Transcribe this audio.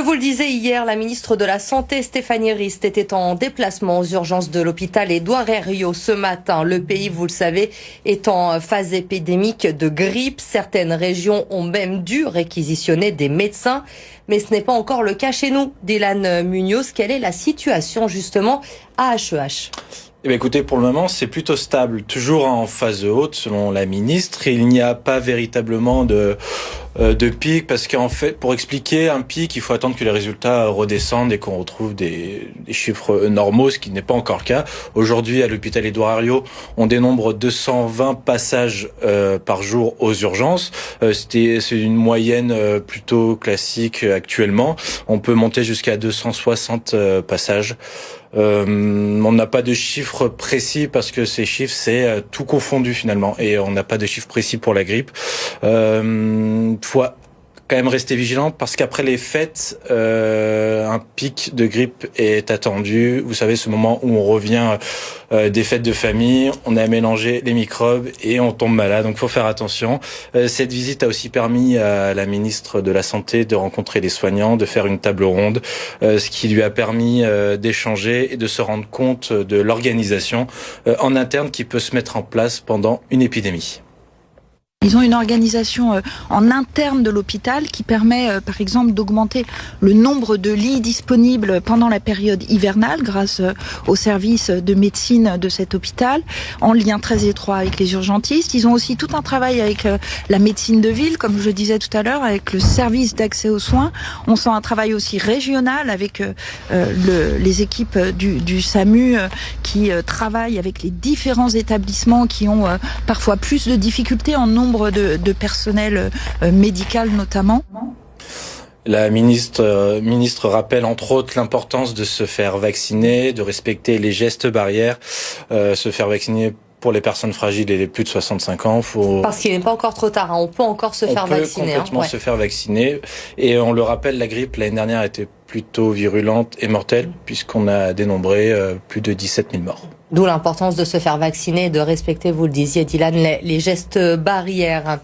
vous le disais hier, la ministre de la Santé, Stéphanie Rist, était en déplacement aux urgences de l'hôpital Édouard Herriot ce matin. Le pays, vous le savez, est en phase épidémique de grippe. Certaines régions ont même dû réquisitionner des médecins. Mais ce n'est pas encore le cas chez nous. Dylan Munoz, quelle est la situation justement à HEH ? Eh bien, écoutez, pour le moment, c'est plutôt stable, toujours en phase haute selon la ministre. Il n'y a pas véritablement de pic parce qu'en fait, pour expliquer un pic, il faut attendre que les résultats redescendent et qu'on retrouve des chiffres normaux, ce qui n'est pas encore le cas. Aujourd'hui, à l'hôpital Édouard Herriot, on dénombre 220 passages par jour aux urgences. C'est une moyenne plutôt classique actuellement. On peut monter jusqu'à 260 passages. On n'a pas de chiffres précis parce que ces chiffres c'est tout confondu finalement et on n'a pas de chiffres précis pour la grippe. Faut quand même rester vigilant parce qu'après les fêtes, un pic de grippe est attendu. Vous savez, ce moment où on revient des fêtes de famille, on a mélangé les microbes et on tombe malade. Donc, faut faire attention. Cette visite a aussi permis à la ministre de la Santé de rencontrer les soignants, de faire une table ronde, ce qui lui a permis d'échanger et de se rendre compte de l'organisation en interne qui peut se mettre en place pendant une épidémie. Ils ont une organisation en interne de l'hôpital qui permet, par exemple, d'augmenter le nombre de lits disponibles pendant la période hivernale grâce au service de médecine de cet hôpital, en lien très étroit avec les urgentistes. Ils ont aussi tout un travail avec la médecine de ville, comme je disais tout à l'heure, avec le service d'accès aux soins. On sent un travail aussi régional avec les équipes du SAMU qui travaillent avec les différents établissements qui ont parfois plus de difficultés en nombre de personnel médical notamment. La ministre rappelle entre autres l'importance de se faire vacciner, de respecter les gestes barrières, se faire vacciner pour les personnes fragiles et les plus de 65 ans. Parce qu'il n'est pas encore trop tard, hein. On peut encore se faire vacciner. On peut complètement se faire vacciner. Et on le rappelle, la grippe l'année dernière était plutôt virulente et mortelle puisqu'on a dénombré plus de 17 000 morts. D'où l'importance de se faire vacciner et de respecter, vous le disiez Dylan, les gestes barrières.